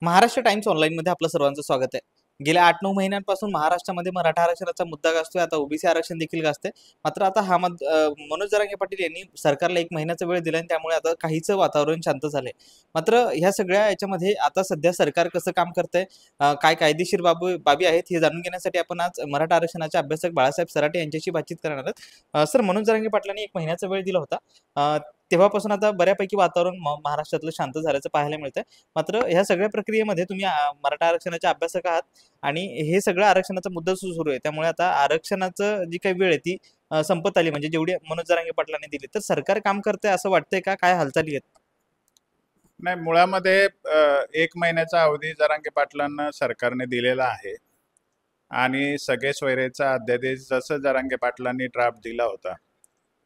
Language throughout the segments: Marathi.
महाराष्ट्र टाइम्स ऑनलाईनमध्ये आपलं सर्वांचं स्वागत आहे. गेल्या 8-9 महिन्यांपासून महाराष्ट्रामध्ये मराठा आरक्षणाचा मुद्दा गाजतोय. आता ओबीसी आरक्षण देखील गाजतंय. मात्र आता मनोज जरांगे पाटील यांनी सरकारला 1 महिन्याचा वेळ दिला आणि त्यामुळे आता काहीसं वातावरण शांत झालंय. मात्र ह्या सगळ्या याच्यामध्ये आता सध्या सरकार कसं काम करतंय, काय कायदेशीर बाबी आहेत हे जाणून घेण्यासाठी आपण आज मराठा आरक्षणाचे अभ्यासक बाळासाहेब सराटे यांच्याशी बातचीत करणार आहोत. सर, मनोज जरांगे पाटलांनी 1 महिन्याचा वेळ दिला होता. तेव्हापासून आता बऱ्यापैकी वातावरण महाराष्ट्रातलं शांत झाल्याचं पाहायला मिळतंय. मात्र ह्या सगळ्या प्रक्रियेमध्ये तुम्ही मराठा आरक्षणाचे अभ्यासक आहात आणि हे सगळं आरक्षणाचा मुद्दा सुरू आहे. त्यामुळे आता आरक्षणाचं जी काही वेळ आहे ती संपत आली, म्हणजे जेवढी मनोज जरांगे पाटलांनी दिली. तर सरकार काम करतंय असं वाटतंय का? काय हालचाली आहेत? नाही, मुळामध्ये 1 महिन्याचा अवधी जरांगे पाटलांना सरकारने दिलेला आहे आणि सगळे सोयरेचा अध्यादेश जसं जरांगे पाटलांनी ड्राफ्ट दिला होता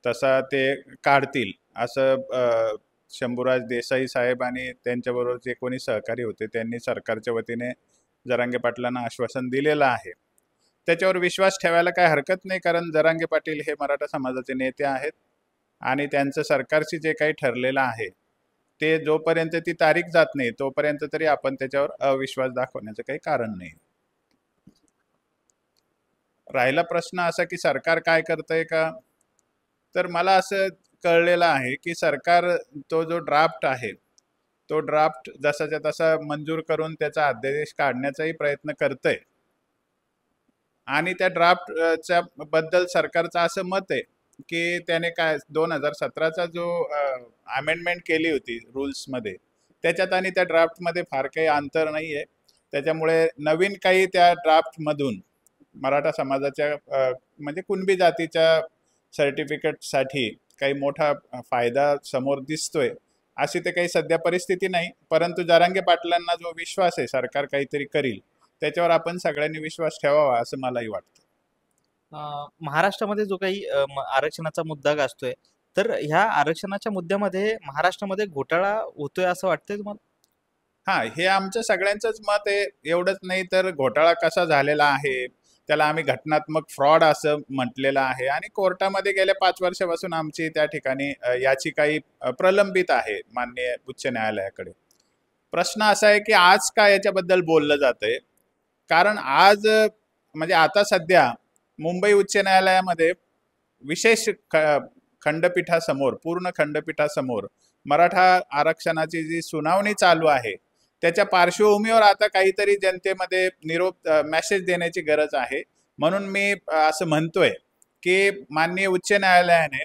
तसा ते काढतील असं शंभूराज देसाई साहेब आणि त्यांच्याबरोबर जे कोणी सहकारी होते त्यांनी सरकारच्या वतीने जरांगे पाटलांना आश्वासन दिलेलं आहे. त्याच्यावर विश्वास ठेवायला काय हरकत नाही, कारण जरांगे पाटील हे मराठा समाजाचे नेते आहेत आणि त्यांचं सरकारशी जे काही ठरलेलं आहे ते जोपर्यंत ती तारीख जात नाही तोपर्यंत तरी आपण त्याच्यावर अविश्वास दाखवण्याचं काही कारण नाही. राहिला प्रश्न असा की सरकार काय करतंय का, तर मला असं कळलेलं आहे की सरकार तो जो ड्राफ्ट आहे तो ड्राफ्ट जसाच्या तसा मंजूर करून त्याचा अध्यादेश काढण्याचाही प्रयत्न करतंय आणि त्या ड्राफ्टच्या बद्दल सरकारचं असं मत आहे की त्याने काय 2017चा जो अमेंडमेंट केली होती रूल्समध्ये त्याच्यात आणि त्या ड्राफ्टमध्ये फार काही अंतर नाही आहे. त्याच्यामुळे नवीन काही त्या ड्राफ्टमधून मराठा समाजाच्या म्हणजे कुणबी जातीच्या सर्टिफिकेटसाठी काही मोठा फायदा समोर दिसतोय अशी ते काही सध्या परिस्थिती नाही. परंतु जरांगे पाटलांना जो विश्वास आहे सरकार काहीतरी करील त्याच्यावर आपण सगळ्यांनी विश्वास ठेवावा असं मलाही वाटतं. महाराष्ट्रामध्ये जो काही आरक्षणाचा मुद्दा गाजतोय, तर ह्या आरक्षणाच्या मुद्द्यामध्ये महाराष्ट्रामध्ये घोटाळा होतोय असं वाटतंय तुम्हाला? हां, हे आमचं सगळ्यांचंच मत आहे. एवढंच नाही तर घोटाळा कसा झालेला आहे त्याला आम्ही घटनात्मक फ्रॉड असं म्हटलेलं आहे आणि कोर्टामध्ये गेल्या 5 वर्षापासून आमची त्या ठिकाणी याचिकाही प्रलंबित आहे माननीय उच्च न्यायालयाकडे. प्रश्न असा आहे की आज का याच्याबद्दल बोललं जातंय, कारण आज म्हणजे आता सध्या मुंबई उच्च न्यायालयामध्ये विशेष खंडपीठासमोर पूर्ण खंडपीठासमोर मराठा आरक्षणाची जी सुनावणी चालू आहे त्याच्या पार्श्वभूमीवर आता काहीतरी जनतेमध्ये मेसेज देण्याची गरज आहे. म्हणून मी असं म्हणतोय की माननीय उच्च न्यायालयाने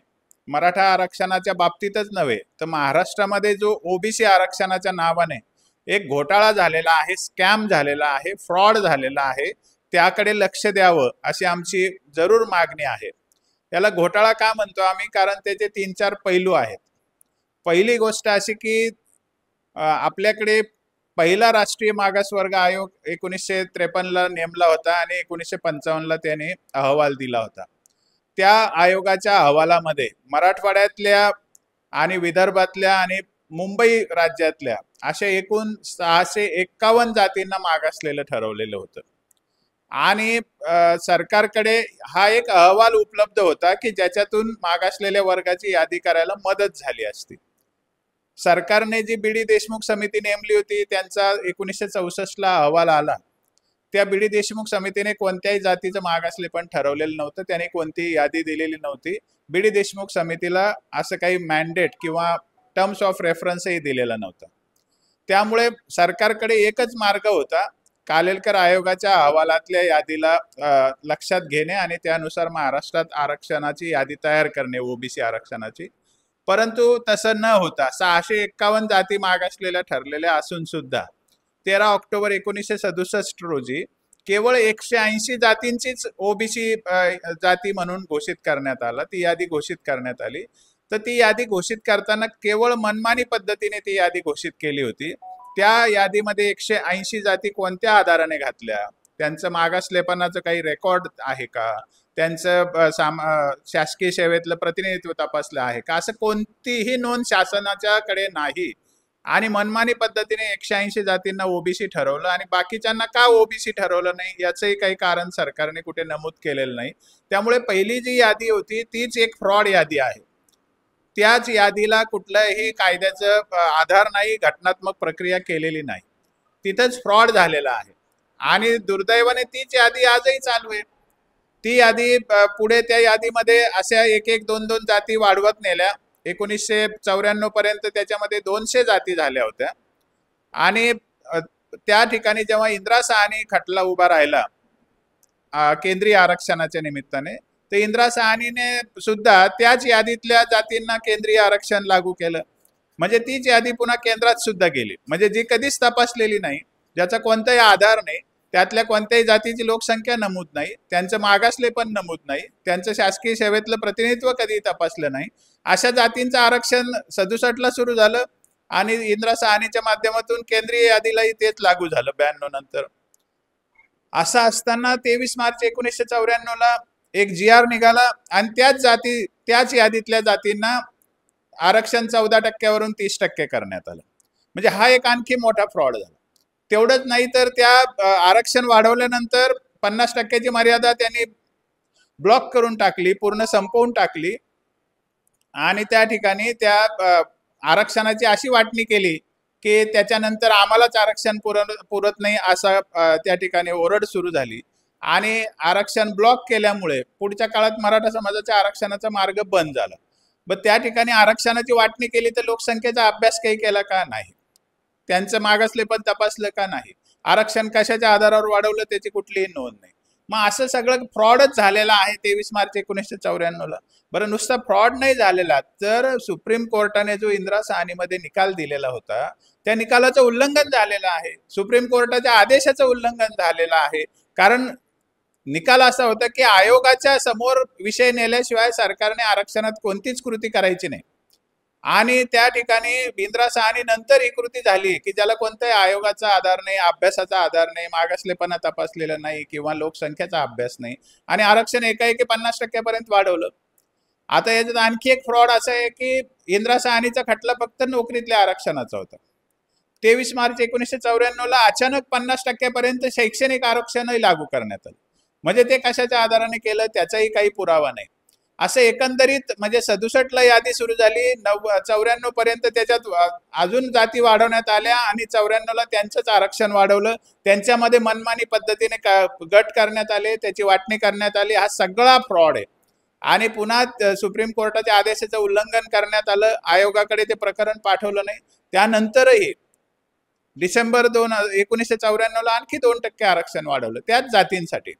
मराठा आरक्षणाच्या बाबतीतच नव्हे तर महाराष्ट्रामध्ये जो ओबीसी आरक्षणाच्या नावाने एक घोटाळा झालेला आहे, स्कॅम झालेला आहे, फ्रॉड झालेला आहे, त्याकडे लक्ष द्यावं अशी आमची जरूर मागणी आहे. याला घोटाळा का म्हणतो आम्ही, कारण त्याचे 3-4 पैलू आहेत. पहिली गोष्ट अशी की आपल्याकडे पहिला राष्ट्रीय मागासवर्ग आयोग 1953ला नेमला होता आणि 1955ला त्याने अहवाल दिला होता. त्या आयोगाच्या अहवालामध्ये मराठवाड्यातल्या आणि विदर्भातल्या आणि मुंबई राज्यातल्या अशा एकूण 651 जातींना मागासलेलं ठरवलेलं होतं आणि सरकारकडे हा एक अहवाल उपलब्ध होता की ज्याच्यातून मागासलेल्या वर्गाची यादी करायला मदत झाली असती. सरकारने जी बीडी देशमुख समिती नेमली होती त्यांचा 1964ला अहवाल आला. त्या बीडी देशमुख समितीने कोणत्याही जातीचं मागासलेपण ठरवलेलं नव्हतं, त्याने कोणतीही यादी दिलेली नव्हती. बीडी देशमुख समितीला असं काही मॅन्डेट किंवा टर्म्स ऑफ रेफरन्सही दिलेला नव्हता. त्यामुळे सरकारकडे एकच मार्ग होता, कालेलकर आयोगाच्या अहवालातल्या यादीला लक्षात घेणे आणि त्यानुसार महाराष्ट्रात आरक्षणाची यादी तयार करणे ओबीसी आरक्षणाची. परंतु तसं न होता 651 जाती मागासलेल्या ठरलेल्या असून सुद्धा 13 ऑक्टोबर 1967 रोजी केवळ 180 जातींचीच ओबीसी जाती म्हणून घोषित करण्यात आला, ती यादी घोषित करण्यात आली. तर ती यादी घोषित करताना केवळ मनमानी पद्धतीने ती यादी घोषित केली होती. त्या यादीमध्ये 180 जाती कोणत्या आधाराने घातल्या, त्यांचं मागासलेपणाचं काही रेकॉर्ड आहे का, त्यांचं शासकीय सेवेतलं प्रतिनिधित्व तपासलं आहे का, असं कोणतीही नोंद शासनाच्याकडे नाही. आणि मनमानी पद्धतीने 180 जातींना ओबीसी ठरवलं आणि बाकीच्यांना का ओबीसी ठरवलं नाही याचंही काही कारण सरकारने कुठे नमूद केलेलं नाही. त्यामुळे पहिली जी यादी होती तीच एक फ्रॉड यादी आहे. त्याच यादीला कुठल्याही कायद्याचं आधार नाही, घटनात्मक प्रक्रिया केलेली नाही. तिथंच फ्रॉड झालेला आहे आणि दुर्दैवाने तीच यादी आजही चालू आहे. ती यादी पुढे त्या यादीमध्ये अशा एक एक दोन दोन जाती वाढवत नेल्या. 1994 पर्यंत त्याच्यामध्ये 200 जाती झाल्या होत्या आणि त्या ठिकाणी जेव्हा इंदिरा साहनी खटला उभा राहिला केंद्रीय आरक्षणाच्या निमित्ताने, तर इंदिरा साहनीने सुद्धा त्याच यादीतल्या जातींना केंद्रीय आरक्षण लागू केलं. म्हणजे तीच यादी पुन्हा केंद्रात सुद्धा गेली, म्हणजे जी कधीच तपासलेली नाही, ज्याचा कोणताही आधार नाही, त्यातल्या कोणत्याही जातीची लोकसंख्या नमूद नाही, त्यांचं मागासले पण नमूद नाही, त्यांचं शासकीय सेवेतलं प्रतिनिधित्व कधी तपासलं नाही, अशा जातींचं आरक्षण 67ला सुरू झालं आणि इंदिरा साहनीच्या माध्यमातून केंद्रीय यादीलाही तेच लागू झालं 92 नंतर. असं असताना 23 मार्च 1994ला एक GR निघाला आणि त्याच यादीतल्या जातींना आरक्षण 14% 30% करण्यात आलं. म्हणजे हा एक आणखी मोठा फ्रॉड झाला. तेवढंच नाही तर त्या आरक्षण वाढवल्यानंतर 50%ची मर्यादा त्यांनी ब्लॉक करून टाकली, पूर्ण संपवून टाकली आणि त्या ठिकाणी त्या आरक्षणाची अशी वाटणी केली की त्याच्यानंतर आम्हालाच आरक्षण पुरत नाही असं त्या ठिकाणी ओरड सुरू झाली आणि आरक्षण ब्लॉक केल्यामुळे पुढच्या काळात मराठा समाजाच्या आरक्षणाचा मार्ग बंद झाला. मग त्या ठिकाणी आरक्षणाची वाटणी केली तर लोकसंख्येचा अभ्यास काही केला का नाही, त्यांचं मागासले पण तपासलं का नाही, आरक्षण कशाच्या आधारावर वाढवलं त्याची कुठलीही नोंद नाही. मग असं सगळं फ्रॉडच झालेलं आहे 23 मार्च 1994ला. बरं, नुसता फ्रॉड नाही झालेला, तर सुप्रीम कोर्टाने जो इंदिरा साहनीमध्ये निकाल दिलेला होता त्या निकालाचं उल्लंघन झालेलं आहे, सुप्रीम कोर्टाच्या आदेशाचं उल्लंघन झालेलं आहे. कारण निकाल असा होता की आयोगाच्या समोर विषय नेल्याशिवाय सरकारने आरक्षणात कोणतीच कृती करायची नाही आणि त्या ठिकाणी इंदिरा साहनी नंतर ही कृती झाली की ज्याला कोणत्याही आयोगाचा आधार नाही, अभ्यासाचा आधार नाही, मागासलेपणा तपासलेला नाही किंवा लोकसंख्येचा अभ्यास नाही आणि आरक्षण एकाएकी 50% पर्यंत वाढवलं. आता याच्यात आणखी एक फ्रॉड असा आहे की इंदिरा साहनीचा खटला फक्त नोकरीतल्या आरक्षणाचा होता. 23 मार्च 1994ला अचानक 50% पर्यंत शैक्षणिक आरक्षणही लागू करण्यात आलं. म्हणजे ते कशाच्या आधाराने केलं त्याचाही काही पुरावा नाही. असं एकंदरीत म्हणजे 67ला यादी सुरू झाली, 94 पर्यंत त्याच्यात अजून जाती वाढवण्यात आल्या आणि 94ला त्यांचंच आरक्षण वाढवलं. त्यांच्यामध्ये मनमानी पद्धतीने गट करण्यात आले, त्याची वाटणी करण्यात आली. हा सगळा फ्रॉड आहे आणि पुन्हा सुप्रीम कोर्टाच्या आदेशाचं उल्लंघन करण्यात आलं. आयोगाकडे ते प्रकरण पाठवलं नाही. त्यानंतरही डिसेंबर 1994ला आणखी 2% आरक्षण वाढवलं त्याच जातींसाठी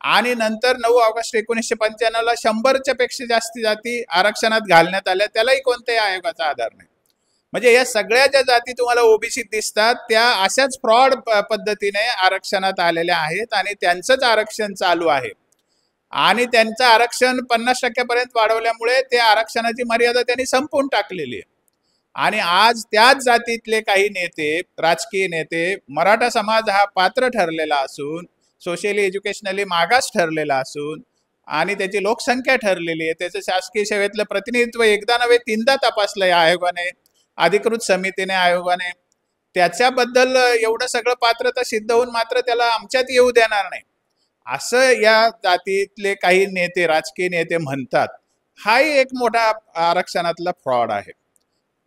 आणि नंतर 9 ऑगस्ट 1995ला 100च्या पेक्षा जास्त जाती आरक्षणात घालण्यात आल्या, त्यालाही कोणत्याही आयोगाचा आधार नाही. म्हणजे या सगळ्या ज्या जाती तुम्हाला ओबीसीत दिसतात त्या अशाच फ्रॉड पद्धतीने आरक्षणात आलेल्या आहेत आणि त्यांचंच आरक्षण चालू आहे आणि त्यांचं आरक्षण 50% पर्यंत वाढवल्यामुळे ते आरक्षणाची मर्यादा त्यांनी संपवून टाकलेली आहे. आणि आज त्याच जातीतले काही नेते, राजकीय नेते, मराठा समाज हा पात्र ठरलेला असून, सोशली एज्युकेशनली मागास ठरलेला असून आणि त्याची लोकसंख्या ठरलेली आहे, त्याचं शासकीय सेवेतलं प्रतिनिधित्व एकदा नव्हे 3दा तपासलं या आयोगाने, अधिकृत समितीने, आयोगाने. त्याच्याबद्दल एवढं सगळं पात्रता सिद्ध होऊन मात्र त्याला आमच्यात येऊ देणार नाही असं या जातीतले काही नेते, राजकीय नेते म्हणतात. हाही एक मोठा आरक्षणातला फ्रॉड आहे.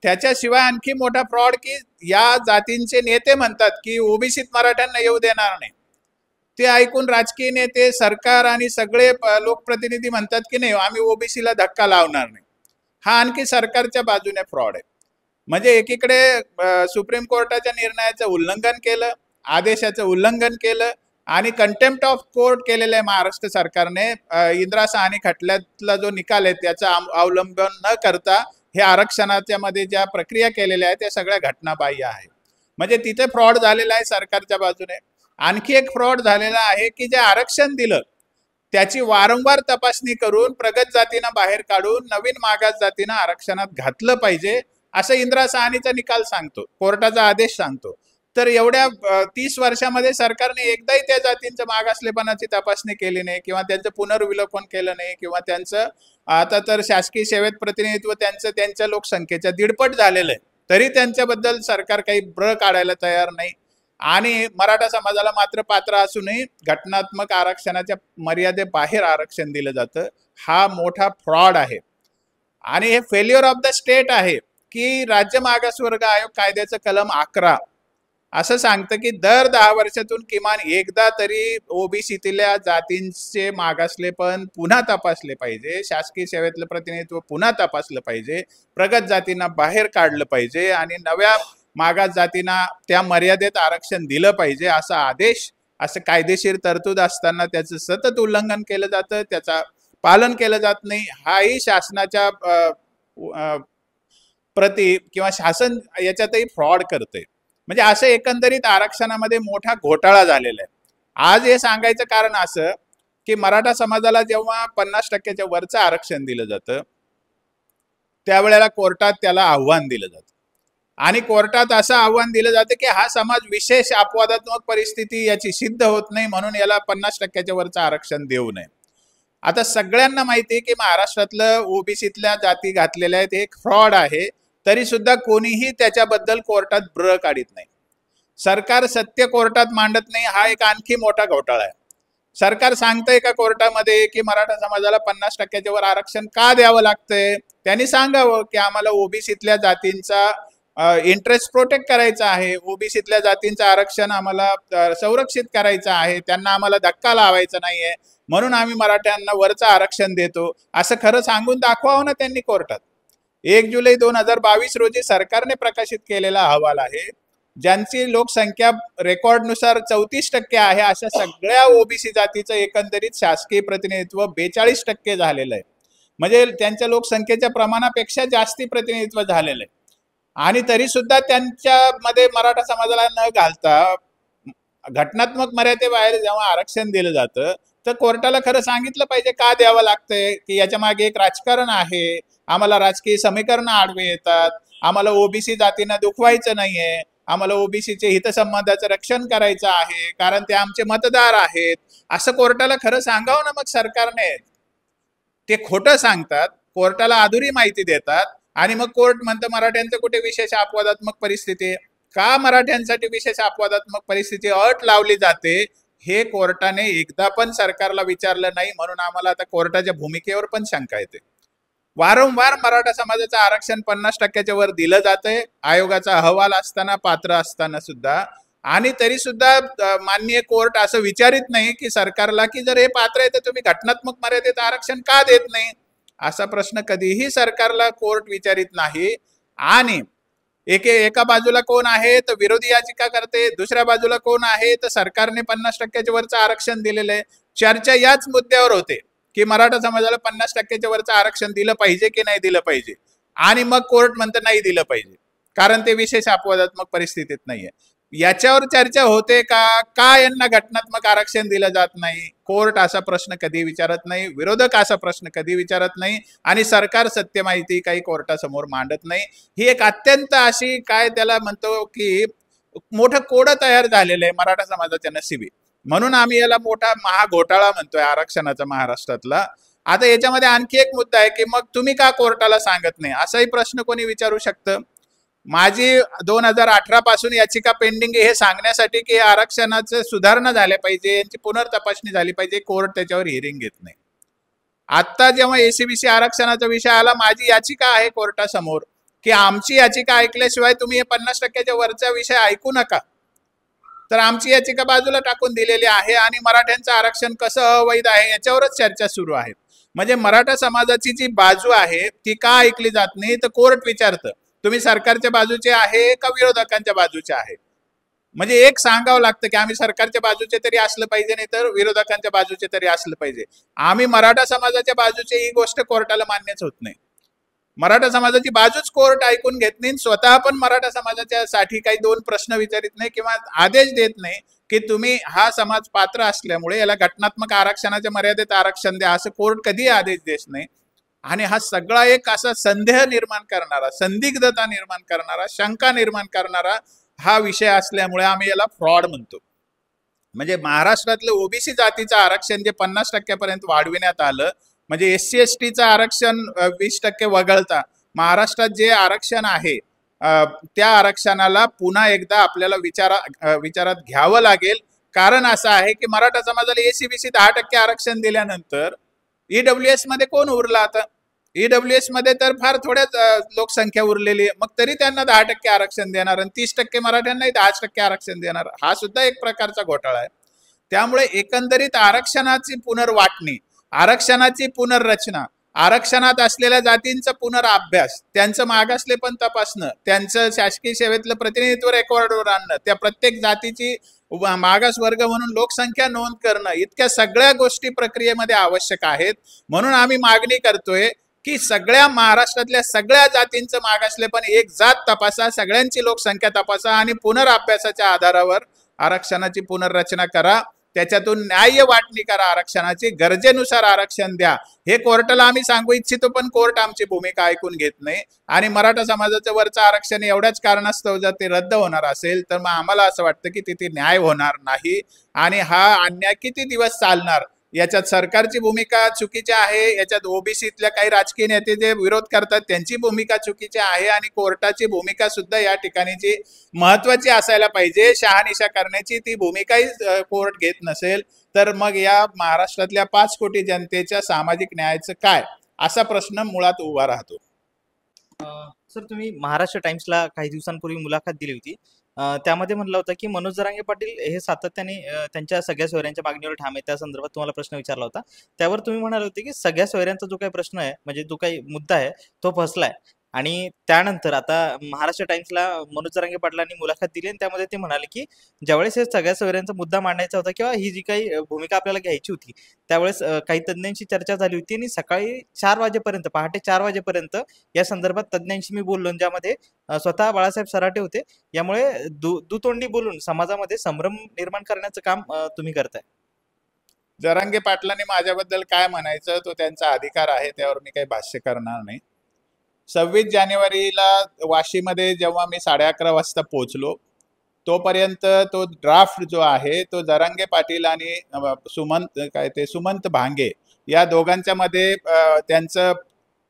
त्याच्याशिवाय आणखी मोठा फ्रॉड की या जातींचे नेते म्हणतात की ओबीसीत मराठ्यांना येऊ देणार नाही. ते ऐकून राजकीय नेते, सरकार आणि सगळे लोकप्रतिनिधी म्हणतात की नाही आम्ही ओबीसीला धक्का लावणार नाही. हा आणखी सरकारच्या बाजूने फ्रॉड आहे. म्हणजे एकीकडे सुप्रीम कोर्टाच्या निर्णयाचं उल्लंघन केलं, आदेशाचं उल्लंघन केलं आणि कंटेम्प्ट ऑफ कोर्ट केलेलं आहे महाराष्ट्र सरकारने. इंदिरा साहनी खटल्यातला जो निकाल आहे त्याचा अवलंबन न करता हे आरक्षणाच्या मध्ये ज्या प्रक्रिया केलेल्या आहेत त्या सगळ्या घटनाबाह्य आहे. म्हणजे तिथे फ्रॉड झालेला आहे सरकारच्या बाजूने. आणखी एक फ्रॉड झालेला आहे की जे आरक्षण दिलं त्याची वारंवार तपासणी करून प्रगत जातींना बाहेर काढून नवीन मागास जातींना आरक्षणात घातलं पाहिजे असं इंदिरा साहनीचा निकाल सांगतो, कोर्टाचा आदेश सांगतो. तर एवढ्या 30 वर्षामध्ये सरकारने एकदाही त्या जातींचं मागासलेपणाची तपासणी केली नाही किंवा त्यांचं पुनर्विलोकन केलं नाही किंवा त्यांचं आता तर शासकीय सेवेत प्रतिनिधित्व त्यांच्या लोकसंख्येच्या 1.5पट झालेलं आहे, तरी त्यांच्याबद्दल सरकार काही ब्र काढायला तयार नाही. आणि मराठा समाजाला मात्र पात्र असूनही घटनात्मक आरक्षणाच्या मर्यादेबाहेर आरक्षण दिलं जातं. हा मोठा फ्रॉड आहे आणि हे फेल्युअर ऑफ द स्टेट आहे की राज्य मागासवर्ग आयोग कायद्याचं कलम 11 असं सांगतं की दर 10 वर्षातून किमान एकदा तरी ओबीसीतल्या जातींचे मागासलेपण पुन्हा तपासले पाहिजे, शासकीय सेवेतलं प्रतिनिधित्व पुन्हा तपासलं पाहिजे, प्रगत जातींना बाहेर काढलं पाहिजे आणि नव्या मागास जातींना त्या मर्यादेत आरक्षण दिलं पाहिजे असा आदेश, असं कायदेशीर तरतूद असताना त्याचं सतत उल्लंघन केलं जातं, त्याचा पालन केलं जात नाही. हाही शासनाच्या प्रति किंवा शासन याच्यातही फ्रॉड करते. म्हणजे असं एकंदरीत आरक्षणामध्ये मोठा घोटाळा झालेला आहे. आज हे सांगायचं कारण असं की मराठा समाजाला जेव्हा 50% वरचं आरक्षण दिलं जातं त्यावेळेला कोर्टात त्याला आव्हान दिलं जातं आणि कोर्टात असं आव्हान दिलं जातं की हा समाज विशेष अपवादात्मक परिस्थिती याची सिद्ध होत नाही म्हणून याला 50% वरचं आरक्षण देऊ नये. आता सगळ्यांना माहिती आहे की महाराष्ट्रातलं ओबीसीतल्या जाती घातलेल्या आहेत हे एक फ्रॉड आहे, तरी सुद्धा कोणीही त्याच्याबद्दल कोर्टात ब्र काढत नाही. सरकार सत्य कोर्टात मांडत नाही, हा एक आणखी मोठा घोटाळा आहे. सरकार सांगतंय का कोर्टामध्ये की मराठा समाजाला 50% वर आरक्षण का द्यावं लागतंय? त्यांनी सांगावं की आम्हाला ओबीसीतल्या जातींचा इंटरेस्ट प्रोटेक्ट करायचा आहे, ओबीसीतल्या जातींचं आरक्षण आम्हाला संरक्षित करायचं आहे, त्यांना आम्हाला धक्का लावायचा नाहीये म्हणून आम्ही मराठ्यांना वरचं आरक्षण देतो असं खरं सांगून दाखवावं ना त्यांनी कोर्टात. 1 जुलै 2022 रोजी सरकारने प्रकाशित केलेला अहवाल आहे, ज्यांची लोकसंख्या रेकॉर्डनुसार 34% आहे अशा सगळ्या ओबीसी जातीचं एकंदरीत शासकीय प्रतिनिधित्व 42% झालेलं आहे. म्हणजे त्यांच्या लोकसंख्येच्या प्रमाणापेक्षा जास्ती प्रतिनिधित्व झालेलं आहे आणि तरी सुद्धा त्यांच्यामध्ये मराठा समाजाला न घालता घटनात्मक मर्यादेबाहेर जेव्हा आरक्षण दिलं जातं तर कोर्टाला खरं सांगितलं पाहिजे का द्यावं लागतंय, की याच्या मागे एक राजकारण आहे, आम्हाला राजकीय समीकरण आडवे येतात, आम्हाला ओबीसी जातींना दुखवायचं नाहीये, आम्हाला ओबीसीचे हितसंबंधाचं रक्षण करायचं आहे कारण ते आमचे मतदार आहेत, असं कोर्टाला खरं सांगावं ना. मग सरकारने ते खोटं सांगतात, कोर्टाला अधुरी माहिती देतात आणि मग कोर्ट म्हणतं मराठ्यांचं कुठे विशेष अपवादात्मक परिस्थिती आहे. का मराठ्यांसाठी विशेष अपवादात्मक परिस्थिती अट लावली जाते हे कोर्टाने एकदा पण सरकारला विचारलं नाही, म्हणून आम्हाला आता कोर्टाच्या भूमिकेवर पण शंका येते. वारंवार मराठा समाजाचं आरक्षण 50% वर दिलं जातंय आयोगाचा अहवाल असताना, पात्र असताना सुद्धा, आणि तरी सुद्धा माननीय कोर्ट असं विचारित नाही की सरकारला की जर हे पात्र आहे तर तुम्ही घटनात्मक मर्यादेत आरक्षण का देत नाही, असा प्रश्न कधीही सरकारला कोर्ट विचारित नाही. आणि एका बाजूला कोण आहे तर विरोधी याचिका करते, दुसऱ्या बाजूला कोण आहे तर सरकारने 50% वरचं आरक्षण दिलेलं आहे. चर्चा याच मुद्द्यावर होते की मराठा समाजाला 50% वरचं आरक्षण दिलं पाहिजे की नाही दिलं पाहिजे, आणि मग कोर्ट म्हणतं नाही दिलं पाहिजे कारण ते विशेष अपवादात्मक परिस्थितीत नाहीये. याच्यावर चर्चा होते का यांना घटनात्मक आरक्षण दिलं जात नाही. कोर्ट असा प्रश्न कधी विचारत नाही, विरोधक असा प्रश्न कधी विचारत नाही आणि सरकार सत्य माहिती काही कोर्टासमोर मांडत नाही. ही एक अत्यंत अशी काय त्याला म्हणतो की मोठं कोडं तयार झालेलं आहे मराठा समाजाच्या नशिबी, म्हणून आम्ही याला मोठा महाघोटाळा म्हणतोय आरक्षणाचा महाराष्ट्रातला. आता याच्यामध्ये आणखी एक मुद्दा आहे की मग तुम्ही का कोर्टाला सांगत नाही, असाही प्रश्न कोणी विचारू शकतं. माझी 2018 पासून याचिका पेंडिंग हे सांगण्यासाठी की आरक्षणाचं सुधारणा झाल्या पाहिजे, यांची पुनर्तपासणी झाली पाहिजे, कोर्ट त्याच्यावर हिअरिंग घेत नाही. आता जेव्हा एसीबीसी आरक्षणाचा विषय आला, माझी याचिका आहे कोर्टासमोर की आमची याचिका ऐकल्याशिवाय तुम्ही हे 50% वरचा विषय ऐकू नका. तर आमची याचिका बाजूला टाकून दिलेली आहे आणि मराठ्यांचं आरक्षण कसं अवैध आहे याच्यावरच चर्चा सुरू आहे. म्हणजे मराठा समाजाची जी बाजू आहे ती का ऐकली जात नाही तर कोर्ट विचारतं तुम्ही सरकारच्या बाजूचे आहे का विरोधकांच्या बाजूचे आहे. म्हणजे एक सांगावं लागतं की आम्ही सरकारच्या बाजूचे तरी असलं पाहिजे, नाही तर विरोधकांच्या बाजूचे तरी असलं पाहिजे. आम्ही मराठा समाजाच्या बाजूचे ही गोष्ट कोर्टाला मान्यच होत नाही. मराठा समाजाची बाजूच कोर्ट ऐकून घेत नाही, स्वतः पण मराठा समाजाच्या साठी काही 2 प्रश्न विचारित नाही किंवा आदेश देत नाही की तुम्ही हा समाज पात्र असल्यामुळे याला घटनात्मक आरक्षणाच्या मर्यादेत आरक्षण द्या, असं कोर्ट कधी आदेश देत नाही. आणि हा सगळा एक असा संदेह निर्माण करणारा, संदिग्धता निर्माण करणारा, शंका निर्माण करणारा हा विषय असल्यामुळे आम्ही याला फ्रॉड म्हणतो. म्हणजे महाराष्ट्रातलं ओबीसी जातीचं आरक्षण जे 50% पर्यंत वाढविण्यात आलं, म्हणजे एससी एसटीचं आरक्षण 20% वगळता महाराष्ट्रात जे आरक्षण आहे त्या आरक्षणाला पुन्हा एकदा आपल्याला विचारात घ्यावं लागेल. कारण असं आहे की मराठा समाजाला एसीबीसी 10% आरक्षण दिल्यानंतर ईडब्ल्यूएस मध्ये कोण उरला आता. ईडब्ल्यूएस मध्ये तर फार थोड्याच लोकसंख्या उरलेली आहे, मग तरी त्यांना 10% आरक्षण देणार आणि 30% मराठ्यांनाही 10% आरक्षण देणार, हा सुद्धा एक प्रकारचा घोटाळा आहे. त्यामुळे एकंदरीत आरक्षणाची पुनर्वाटणी, आरक्षणाची पुनर्रचना, आरक्षणात असलेल्या जातींचा पुनर्अभ्यास, त्यांचं मागासले पण तपासणं, त्यांचं शासकीय सेवेतलं प्रतिनिधित्व रेकॉर्डवर आणणं, त्या प्रत्येक जातीची मागास वर्ग म्हणून लोकसंख्या नोंद करणं, इतक्या सगळ्या गोष्टी प्रक्रियेमध्ये आवश्यक आहेत. म्हणून आम्ही मागणी करतोय की सगळ्या महाराष्ट्रातल्या सगळ्या जातींचं मागासले पण एक जात तपासा, सगळ्यांची लोकसंख्या तपासा आणि पुनर्अभ्यासाच्या आधारावर आरक्षणाची पुनर्रचना करा, त्याच्यातून न्याय्य वाटणी करा, आरक्षणाची गरजेनुसार आरक्षण द्या. हे कोर्टाला आम्ही सांगू इच्छितो, पण कोर्ट आमची भूमिका ऐकून घेत नाही. आणि मराठा समाजाचं वरचं आरक्षण एवढ्याच कारणास्तव जर ते रद्द होणार असेल तर मग आम्हाला असं वाटतं की तिथे न्याय होणार नाही आणि हा अन्याय किती दिवस चालणार. याच्यात सरकारची भूमिका चुकीची आहे, याच्यात ओबीसीतल्या काही राजकीय नेते जे विरोध करतात त्यांची भूमिका चुकीची आहे आणि कोर्टाची भूमिका सुद्धा या ठिकाणीची महत्वाची असायला पाहिजे. शहानिशा करण्याची ती भूमिकाही कोर्ट घेत नसेल तर मग या महाराष्ट्रातल्या 5 कोटी जनतेच्या सामाजिक न्यायाचं काय, असा प्रश्न मुळात उभा राहतो. सर, तुम्ही महाराष्ट्र टाइम्सला काही दिवसांपूर्वी मुलाखत दिली होती. त्यामध्ये म्हणलं होतं की मनोज जरांगे पाटील हे सातत्याने त्यांच्या सगळ्या सोयऱ्यांच्या मागणीवर ठाम आहे. त्या संदर्भात तुम्हाला प्रश्न विचारला होता. त्यावर तुम्ही म्हणाले होते की सगळ्या सोयऱ्यांचा जो काही प्रश्न आहे, म्हणजे जो काही मुद्दा आहे, तो फसलाय. आणि त्यानंतर आता महाराष्ट्र टाइम्सला मनोज जरांगे पाटलांनी मुलाखत दिली आणि त्यामध्ये ते म्हणाले की ज्यावेळेस हे सगळ्या सोयऱ्यांचा मुद्दा मांडायचा होता किंवा ही जी काही भूमिका आपल्याला घ्यायची होती, त्यावेळेस काही तज्ज्ञांशी चर्चा झाली होती आणि सकाळी 4 वाजेपर्यंत, पहाटे 4 वाजेपर्यंत या संदर्भात तज्ज्ञांशी मी बोललो, ज्यामध्ये स्वतः बाळासाहेब सराटे होते. यामुळे दुतोंडी बोलून समाजामध्ये संभ्रम निर्माण करण्याचं काम तुम्ही करताय. जरांगे पाटलांनी माझ्याबद्दल काय म्हणायचं तो त्यांचा अधिकार आहे, त्यावर मी काही भाष्य करणार नाही. 26 जानेवारीला वाशीमध्ये जेव्हा मी 11:30 वाजता पोहोचलो, तोपर्यंत तो ड्राफ्ट जो आहे तो जरांगे पाटील आणि सुमंत भांगे या दोघांच्या मध्ये त्यांचं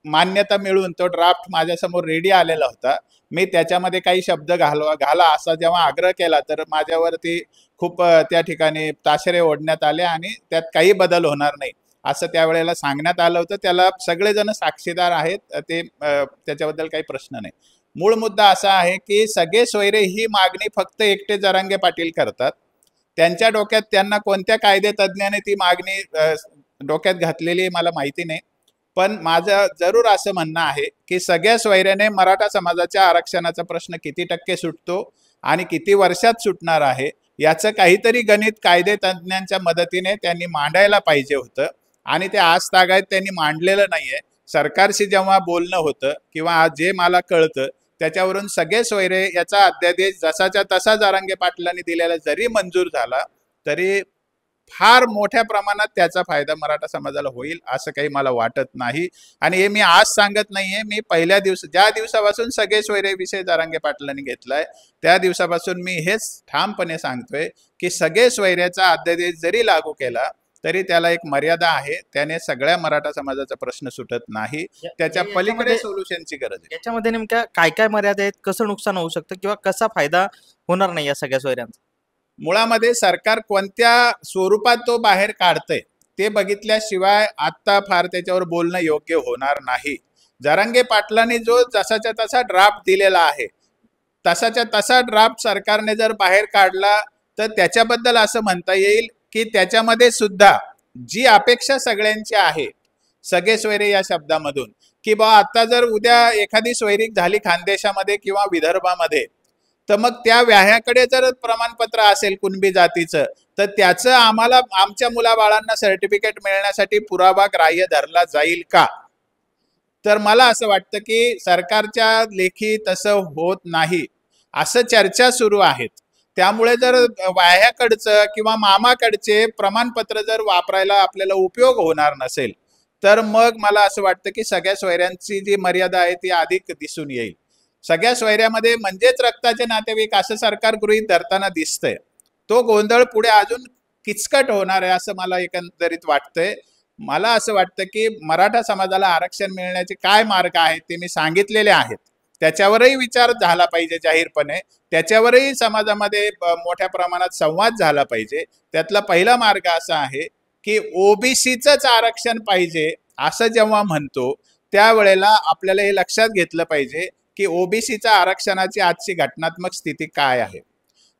मान्यता मिळून तो ड्राफ्ट माझ्यासमोर रेडी आलेला होता. मी त्याच्यामध्ये काही शब्द घाला असा जेव्हा आग्रह केला तर माझ्यावरती खूप त्या ठिकाणी ताशेरे ओढण्यात आले आणि त्यात काही बदल होणार नाही असं त्यावेळेला सांगण्यात आलं होतं. त्याला सगळेजण साक्षीदार आहेत, ते त्याच्याबद्दल काही प्रश्न नाही. मूळ मुद्दा असा आहे की सगळे सोयरे ही मागणी फक्त एकटे जरांगे पाटील करतात. त्यांच्या डोक्यात त्यांना कोणत्या कायदे तज्ज्ञाने ती मागणी डोक्यात घातलेली मला माहिती नाही, पण माझं जरूर असं म्हणणं आहे की सगळ्या सोयऱ्याने मराठा समाजाच्या आरक्षणाचा प्रश्न किती टक्के सुटतो आणि किती वर्षात सुटणार आहे याचं काहीतरी गणित कायदे तज्ज्ञांच्या मदतीने त्यांनी मांडायला पाहिजे होतं आणि ते आज तागायत त्यांनी मांडलेलं नाहीये. सरकारशी जेव्हा बोलणं होतं किंवा जे मला कळतं त्याच्यावरून सगळे सोयरे याचा अध्यादेश जसाच्या तसा जरांगे पाटलांनी दिलेला जरी मंजूर झाला तरी फार मोठ्या प्रमाणात त्याचा फायदा मराठा समाजाला होईल असं काही मला वाटत नाही. आणि हे मी आज सांगत नाहीये, मी पहिल्या ज्या दिवसापासून सगळे सोयरे विषय जरांगे पाटलांनी घेतलाय त्या दिवसापासून मी हेच ठामपणे सांगतोय की सगळे सोयऱ्याचा अध्यादेश जरी लागू केला तरी त्याला एक मर्यादा आहे, त्याने सगळ्या मराठा समाजाचा प्रश्न सुटत नाही, त्याच्या पलीकडे सोल्युशनची गरज आहे. याच्यामध्ये नेमक्या काय काय मर्यादा आहेत, कसं नुकसान होऊ शकतं किंवा कसा फायदा होणार नाही या सगळ्या सोयऱ्यांचा? मुळामध्ये सरकार कोणत्या स्वरूपात तो बाहेर काढतंय ते बघितल्याशिवाय आता फार त्याच्यावर बोलणं योग्य होणार नाही. जरांगे पाटलांनी जो जसाच्या तसा ड्राफ्ट दिलेला आहे तसाच्या तसा ड्राफ्ट सरकारने जर बाहेर काढला तर त्याच्याबद्दल असं म्हणता येईल की त्याच्यामध्ये सुद्धा जी अपेक्षा सगळ्यांची आहे, सगळे सोयरे या शब्दामधून, की बा आता जर उद्या एखादी सोयरीक झाली खानदेशामध्ये किंवा विदर्भामध्ये तर मग त्या व्याह्याकडे जर प्रमाणपत्र असेल कुणबी जातीचं तर त्याचं आम्हाला आमच्या मुलाबाळांना सर्टिफिकेट मिळण्यासाठी पुरावा ग्राह्य धरला जाईल का? तर मला असं वाटतं की सरकारच्या लेखी तसं होत नाही, असं चर्चा सुरू आहेत. त्यामुळे जर वाह्याकडचं किंवा मामाकडचे प्रमाणपत्र जर वापरायला आपल्याला उपयोग होणार नसेल तर मग मला असं वाटतं की सगळ्या सोयऱ्यांची जी मर्यादा आहे ती अधिक दिसून येईल. सगळ्या सोयऱ्यामध्ये म्हणजेच रक्ताचे नातेवाईक असं सरकार गृहीत धरताना दिसतंय. तो गोंधळ पुढे अजून किचकट होणार आहे असं मला एकंदरीत वाटतंय. मला असं वाटतं की मराठा समाजाला आरक्षण मिळण्याचे काय मार्ग आहेत ते मी सांगितलेले आहेत, त्याच्यावरही विचार झाला पाहिजे जाहीरपणे, त्याच्यावरही समाजामध्ये मोठ्या प्रमाणात संवाद झाला पाहिजे. त्यातला पहिला मार्ग असा आहे की ओबीसीचंच आरक्षण पाहिजे असं जेव्हा म्हणतो त्यावेळेला आपल्याला हे लक्षात घेतलं पाहिजे की ओबीसीच्या आरक्षणाची आजची घटनात्मक स्थिती काय आहे.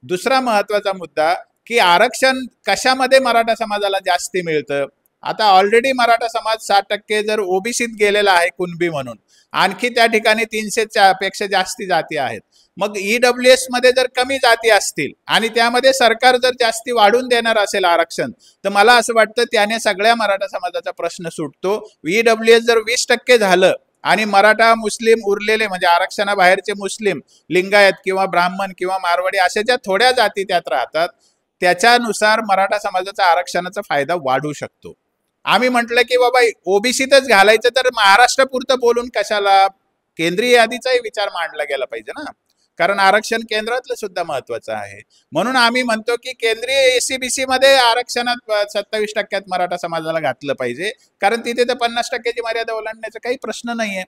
दुसरा महत्वाचा मुद्दा की आरक्षण कशामध्ये मराठा समाजाला जास्ती मिळतं. आता ऑलरेडी मराठा समाज 60% जर ओबीसीत गेलेला आहे कुणबी म्हणून, आणखी त्या ठिकाणी 300 पेक्षा जास्ती जाती आहेत. मग ईडब्ल्यूएस मध्ये जर कमी जाती असतील आणि त्यामध्ये सरकार जर जास्ती वाढून देणार असेल आरक्षण, तर मला असं वाटतं त्याने सगळ्या मराठा समाजाचा प्रश्न सुटतो. ईडब्ल्यूएस जर 20% झालं आणि मराठा मुस्लिम उरलेले म्हणजे आरक्षणाबाहेरचे मुस्लिम, लिंगायत किंवा ब्राह्मण किंवा मारवाडी अशा ज्या थोड्या जाती त्यात राहतात, त्याच्यानुसार मराठा समाजाचा आरक्षणाचा फायदा वाढू शकतो. आम्ही म्हटलं की बाबा ओबीसीतच घालायचं, तर महाराष्ट्रापुरतं बोलून कशाला, केंद्रीय यादीचाही विचार मांडला गेला पाहिजे ना, कारण आरक्षण केंद्रातलं सुद्धा महत्वाचं आहे. म्हणून आम्ही म्हणतो की केंद्रीय एसीबीसी मध्ये आरक्षणात 27% मराठा समाजाला घातलं पाहिजे, कारण तिथे तर 50%ची मर्यादा ओलांडण्याचा काही प्रश्न नाहीये.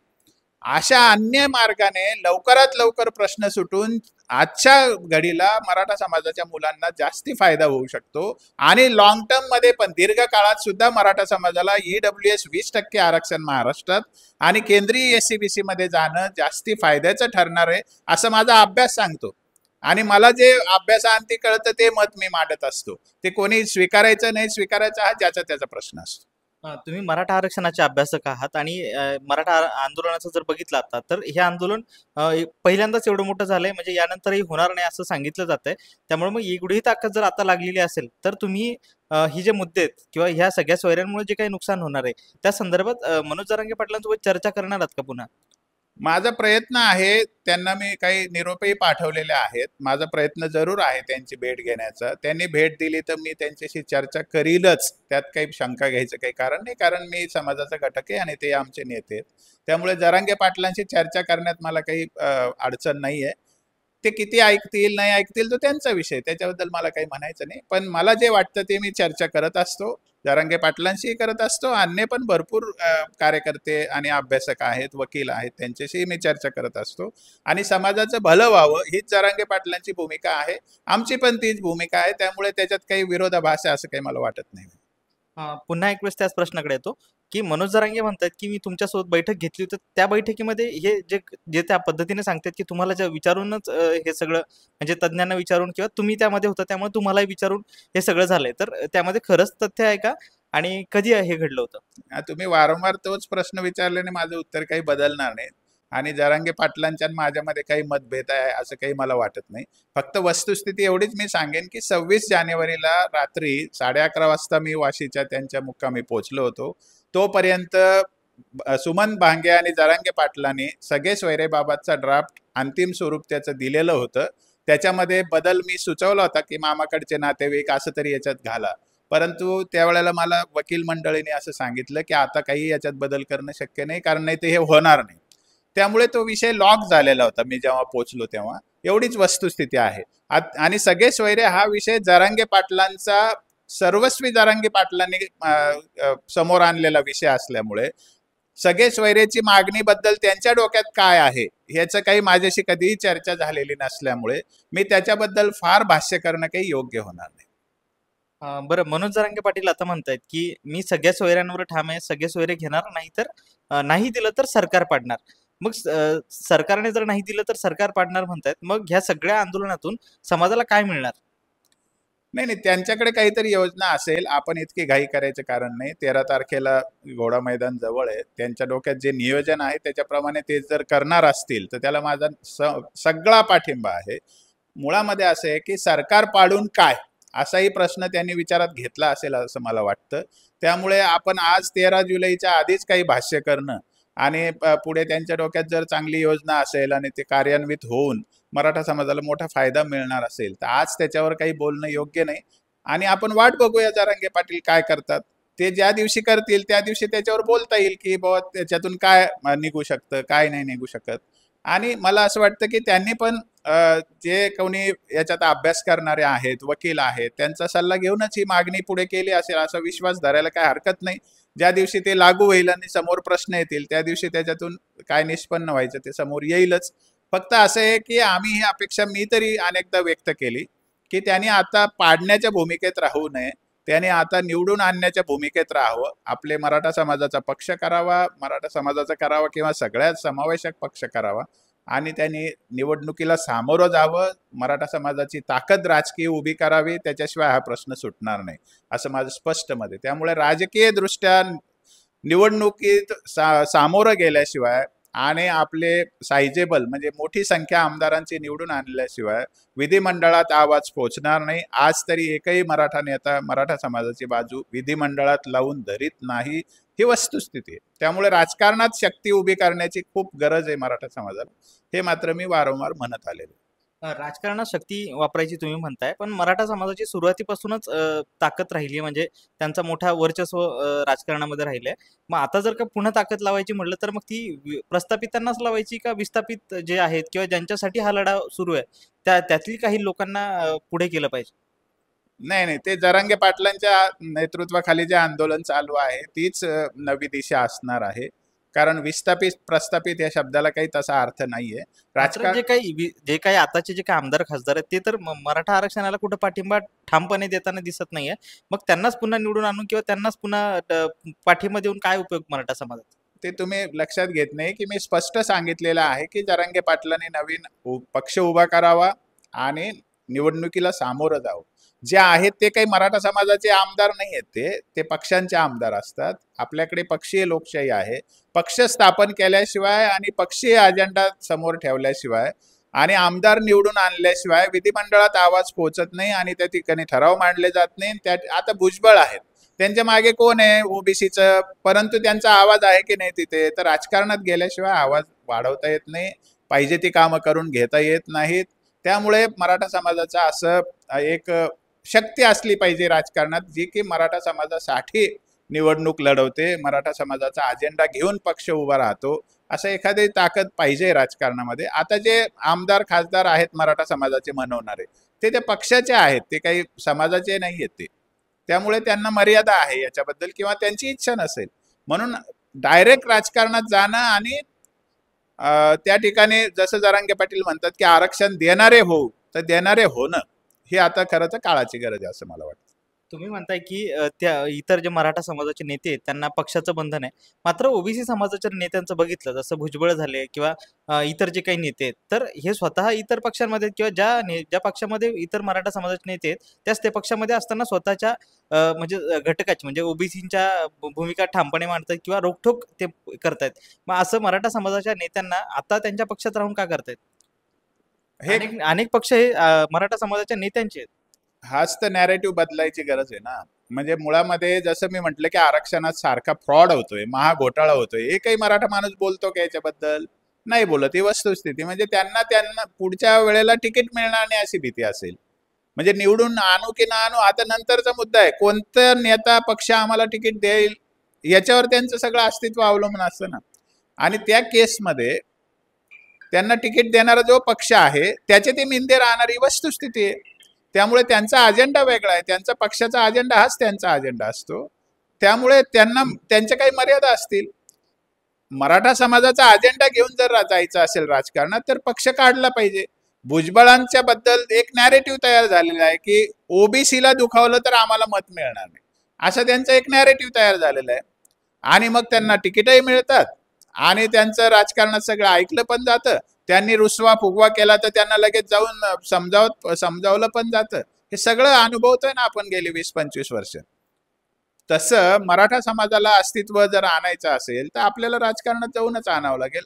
अशा अन्य मार्गाने लवकरात लवकर प्रश्न सुटून आजच्या घडीला मराठा समाजाच्या मुलांना जास्ती फायदा होऊ शकतो आणि लॉंग टर्म मध्ये पण दीर्घ काळात सुद्धा मराठा समाजाला ईडब्ल्यूएस 20% आरक्षण महाराष्ट्रात आणि केंद्रीय एससीबीसी मध्ये जाणं जास्ती फायद्याचं ठरणार आहे असं माझा अभ्यास सांगतो. आणि मला जे अभ्यासाअंती कळतं ते मत मी मांडत असतो. ते कोणी स्वीकारायचं नाही स्वीकारायचं हा ज्याचा त्याचा प्रश्न असतो. तुम्ही मराठा आरक्षणाचे अभ्यासक आहात आणि आंदोलनाचं जर बघितलं आता तर हे आंदोलन पहिल्यांदाच एवढं मोठं झालंय, म्हणजे यानंतरही होणार नाही असं सांगितलं जातंय. त्यामुळे मग एवढी ताकद जर आता लागलेली असेल तर तुम्ही ही जे मुद्दे आहेत किंवा ह्या सगळ्या सोयऱ्यांमुळे जे काही नुकसान होणार आहे त्या संदर्भात मनोज जरांगे पाटलांसोबत चर्चा करणार आहात का पुन्हा? माझा प्रयत्न आहे, त्यांना मी काही निरोपही पाठवलेले आहेत. माझा प्रयत्न जरूर आहे त्यांची भेट घेण्याचा. त्यांनी भेट दिली तर मी त्यांच्याशी चर्चा करीलच, त्यात काही शंका घ्यायचं काही कारण नाही, कारण मी समाजाचा घटक आहे आणि ते आमचे नेते आहेत. त्यामुळे जरांगे पाटलांशी चर्चा करण्यात मला काही अडचण नाही आहे. ते किती ऐकतील नाही ऐकतील तो त्यांचा विषय, त्याच्याबद्दल मला काही म्हणायचं नाही. पण मला जे वाटतं ते मी चर्चा करत असतो, जरांगे पाटलांशी करत असतो. अन्य पण भरपूर कार्यकर्ते आणि अभ्यासक आहेत, वकील आहेत, त्यांच्याशी मी चर्चा करत असतो. आणि समाजाचं भलं व्हावं हीच जरांगे पाटलांची भूमिका आहे, आमची पण तीच भूमिका आहे. त्यामुळे त्याच्यात काही विरोधाभास आहे असं काही मला वाटत नाही. पुन्हा एक वेळेस त्याच प्रश्नाकडे येतो की मनोज जरांगे म्हणतात की मी तुमच्यासोबत बैठक घेतली होती, त्या बैठकीमध्ये हे जे जे त्या पद्धतीने सांगतात की तुम्हाला जे विचारूनच हे सगळं म्हणजे तज्ज्ञांना विचारून किंवा तुम्ही त्यामध्ये होता त्यामुळे तुम्हालाही विचारून हे सगळं झालंय, तर त्यामध्ये खरंच तथ्य आहे का आणि कधी हे घडलं होतं? तुम्ही वारंवार तोच प्रश्न विचारल्याने माझं उत्तर काही बदलणार नाही. आणि जरांगे पाटलांच्या आणि माझ्यामध्ये काही मतभेद आहे असं काही मला वाटत नाही. फक्त वस्तुस्थिती एवढीच मी सांगेन की 26 जानेवारीला रात्री 11:30 वाजता मी वाशीच्या त्यांच्या मुक्कामी पोहोचलो होतो. तोपर्यंत सुमन भांगे आणि जरांगे पाटलांनी सगळे सोयरेबाबतचा ड्राफ्ट अंतिम स्वरूप त्याचं दिलेलं होतं. त्याच्यामध्ये बदल मी सुचवला होता की मामाकडचे नातेवाईक असं तरी याच्यात घाला, परंतु त्यावेळेला मला वकील मंडळीने असं सांगितलं की आता काही याच्यात बदल करणं शक्य नाही, कारण नाही ते हे होणार नाही. त्यामुळे तो विषय लॉक झालेला होता मी जेव्हा पोहोचलो तेव्हा. एवढीच वस्तुस्थिती आहे. आणि सगळे सोयरे हा विषय जरांगे पाटलांचा सर्वस्वी जरांगे पाटलांनी समोर आणलेला विषय असल्यामुळे सगळे सोयरेची मागणीबद्दल त्यांच्या डोक्यात काय आहे ह्याचं काही माझ्याशी कधीही चर्चा झालेली नसल्यामुळे मी त्याच्याबद्दल फार भाष्य करणं काही योग्य होणार नाही. बरं, मनोज जरांगे पाटील आता म्हणतायत की मी सगळ्या सोयऱ्यांवर ठाम आहे, सगळे सोयरे घेणार नाही तर नाही दिलं तर सरकार पाडणार. मग सरकारने जर नाही दिलं तर सरकार पाडणार म्हणतायत, मग ह्या सगळ्या आंदोलनातून समाजाला काय मिळणार? नाही नाही, त्यांच्याकडे काहीतरी योजना असेल. आपण इतकी घाई करायचं कारण नाही. 13 तारखेला घोडा मैदान जवळ आहे. त्यांच्या डोक्यात जे नियोजन आहे त्याच्याप्रमाणे ते जर करणार असतील तर त्याला माझा सगळा पाठिंबा आहे. मुळामध्ये असं आहे की सरकार पाडून काय असाही प्रश्न त्यांनी विचारात घेतला असेल असं मला वाटतं. त्यामुळे आपण आज 13 जुलैच्या आधीच काही भाष्य करणं आणि पुढे त्यांच्या डोक्यात जर चांगली योजना असेल आणि ते कार्यान्वित होऊन मराठा समाजाला मोठा फायदा मिळणार असेल तर आज त्याच्यावर काही बोलणं योग्य नाही. आणि आपण वाट बघूया जरांगे पाटील काय करतात. ते ज्या दिवशी करतील त्या दिवशी त्याच्यावर बोलता येईल की बाबा त्याच्यातून काय निघू शकतं काय नाही निघू शकत. आणि मला असं वाटतं की त्यांनी पण जे कोणी याच्यात अभ्यास करणारे आहेत, वकील आहेत, त्यांचा सल्ला घेऊनच ही मागणी पुढे केली असेल असा विश्वास धरायला काय हरकत नाही. ज्या दिवशी ते लागू होईल आणि समोर प्रश्न येतील त्या दिवशी त्याच्यातून काय निष्पन्न व्हायचं ते समोर येईलच. फक्त असं आहे की आम्ही ही अपेक्षा मी तरी अनेकदा व्यक्त केली की त्यांनी आता पाडण्याच्या भूमिकेत राहू नये. त्याने आता निवडून आणण्याच्या भूमिकेत राहावं, आपले मराठा समाजाचा पक्ष करावा, मराठा समाजाचा करावा किंवा सगळ्यात समावेशक पक्ष करावा आणि त्यांनी निवडणुकीला सामोरं जावं, मराठा समाजाची ताकद राजकीय उभी करावी, त्याच्याशिवाय हा प्रश्न सुटणार नाही असं माझं स्पष्ट मत आहे. त्यामुळे राजकीय दृष्ट्या निवडणुकीत सामोरं गेल्याशिवाय आणि आपले सायजेबल म्हणजे मोठी संख्या आमदारांची निवडून आणल्याशिवाय विधिमंडळात आवाज पोहोचणार नाही. आज तरी एकही मराठा नेता मराठा समाजाची बाजू विधिमंडळात लावून धरीत नाही, ही वस्तुस्थिती आहे. त्यामुळे राजकारणात शक्ती उभी करण्याची खूप गरज आहे मराठा समाजाला, हे मात्र मी वारंवार म्हणत आलेलो. राजकारणात शक्ती वापरायची तुम्ही म्हणताय, पण मराठा समाजाची सुरुवातीपासूनच ताकद राहिली, म्हणजे त्यांचा मोठा वर्चस्व राजकारणामध्ये राहिलंय. मग आता जर का पुन्हा ताकद लावायची म्हटलं तर मग ती प्रस्थापितांनाच लावायची का विस्थापित जे आहेत किंवा ज्यांच्यासाठी हा लढा सुरू आहे त्यातली काही लोकांना पुढे केलं पाहिजे? नाही नाही, ते जरांगे पाटलांच्या नेतृत्वाखाली जे आंदोलन चालू आहे तीच नवी दिशा असणार आहे. कारण विस्थापित प्रस्थापित या शब्दाला काही तसा अर्थ नाहीये. मात्र जे काही आताचे जे काही आमदार खासदार आहेत ते तर मराठा आरक्षणाला कुठं पाठिंबा ठामपणे देताना दिसत नाहीये. मग त्यांनाच पुन्हा निवडून आणून किंवा त्यांनाच पुन्हा पाठिंबा देऊन काय उपयोग मराठा समाजात? ते तुम्ही लक्षात घेत नाही की मी स्पष्ट सांगितलेलं आहे की जरांगे पाटलांनी नवीन पक्ष उभा करावा आणि निवडणुकीला सामोरं जावं. जे आहेत ते काही मराठा समाजाचे आमदार नाही आहेत, ते पक्षांचे आमदार असतात. आपल्याकडे पक्षीय लोकशाही आहे. पक्ष स्थापन केल्याशिवाय आणि पक्षीय अजेंडा समोर ठेवल्याशिवाय आणि आमदार निवडून आणल्याशिवाय विधिमंडळात आवाज पोहोचत नाही आणि त्या ठिकाणी ठराव मांडले जात नाही. त्या आता भुजबळ आहेत, त्यांच्या मागे कोण आहे? ओबीसीचं, परंतु त्यांचा आवाज आहे की नाही तिथे? तर राजकारणात गेल्याशिवाय आवाज वाढवता येत नाही, पाहिजे ती कामं करून घेता येत नाहीत. त्यामुळे मराठा समाजाचा असं एक शक्ती असली पाहिजे राजकारणात जी की मराठा समाजासाठी निवडणूक लढवते, मराठा समाजाचा अजेंडा घेऊन पक्ष उभा राहतो, असं एखादी ताकद पाहिजे राजकारणामध्ये. आता जे आमदार खासदार आहेत मराठा समाजाचे म्हणवणारे ते त्या पक्षाचे आहेत, ते काही समाजाचे नाही आहेत ते. त्यामुळे त्यांना मर्यादा आहे याच्याबद्दल किंवा त्यांची इच्छा नसेल म्हणून डायरेक्ट राजकारणात जाणं आणि त्या ठिकाणी जसं जरांगे पाटील म्हणतात की आरक्षण देणारे हो, तर देणारे होणं हे आता खरं तर काळाची गरज आहे असं मला वाटतं. तुम्ही म्हणताय की त्या इतर जे मराठा समाजाचे नेते आहेत त्यांना पक्षाचं बंधन आहे. मात्र ओबीसी समाजाच्या नेत्यांचं बघितलं जसं भुजबळ झाले किंवा इतर जे काही नेते आहेत, तर हे स्वतः इतर पक्षांमध्ये किंवा ज्या पक्षामध्ये इतर मराठा समाजाचे नेते आहेत त्याच ते पक्षामध्ये असताना स्वतःच्या म्हणजे घटकाची म्हणजे ओबीसीच्या भूमिका ठामपणे मांडतात किंवा रोखठोक ते करतायत. मग असं मराठा समाजाच्या नेत्यांना आता त्यांच्या पक्षात राहून का करतायत? हे अनेक पक्ष हे मराठा समाजाच्या नेत्यांचे आहेत. हाच तर नॅरेटिव्ह बदलायची गरज आहे ना. म्हणजे मुळामध्ये जसं मी म्हटलं की आरक्षणात सारखा फ्रॉड होतोय, महाघोटाळा होतोय, एकही मराठा माणूस बोलतो का याच्याबद्दल? नाही बोलत. ही वस्तुस्थिती. म्हणजे त्यांना पुढच्या वेळेला तिकीट मिळणार नाही अशी भीती असेल. म्हणजे निवडून आणू की ना आणू आता नंतरचा मुद्दा आहे. कोणता नेता पक्ष आम्हाला तिकीट देईल याच्यावर त्यांचं सगळं अस्तित्व अवलंबून असतं ना. आणि त्या केसमध्ये त्यांना तिकीट देणारा जो पक्ष आहे त्याचे ते मिंदे राहणारी वस्तुस्थिती आहे. त्यामुळे त्यांचा अजेंडा वेगळा आहे, त्यांचा पक्षाचा अजेंडा हाच त्यांचा अजेंडा असतो. त्यामुळे त्यांना त्यांच्या काही मर्यादा असतील. मराठा समाजाचा अजेंडा घेऊन जर जायचं असेल राजकारणात तर पक्ष काढला पाहिजे. भुजबळांच्या बद्दल एक नॅरेटिव्ह तयार झालेला आहे की ओबीसीला दुखावलं तर आम्हाला मत मिळणार नाही, असं त्यांचं एक नॅरेटिव्ह तयार झालेलं आहे. आणि मग त्यांना तिकीटही मिळतात आणि त्यांचं राजकारणात सगळं ऐकलं पण जातं. त्यांनी रुसवा फुगवा केला तर त्यांना लगेच जाऊन समजावलं पण जातं. हे सगळं अनुभवतोय ना आपण गेली 20-25 वर्ष. तसं मराठा समाजाला अस्तित्व जर आणायचं असेल तर आपल्याला राजकारणात जाऊनच आणावं लागेल.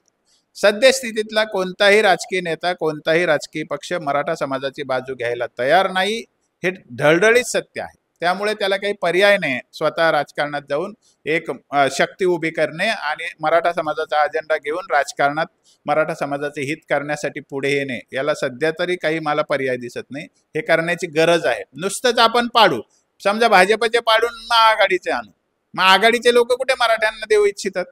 सद्यस्थितीतला कोणताही राजकीय नेता, कोणताही राजकीय पक्ष मराठा समाजाची बाजू घ्यायला तयार नाही, हे ढळढळीत सत्य आहे. त्यामुळे त्याला काही पर्याय नाही स्वतः राजकारणात जाऊन एक शक्ती उभी करणे आणि मराठा समाजाचा अजेंडा घेऊन राजकारणात मराठा समाजाचे हित करण्यासाठी पुढे येणे. याला सध्या तरी काही मला पर्याय दिसत नाही. हे करण्याची गरज आहे. नुसतंच आपण पाडू, समजा भाजपचे पाडून महाआघाडीचे आणू, मग आघाडीचे लोक कुठे मराठ्यांना देऊ इच्छितात?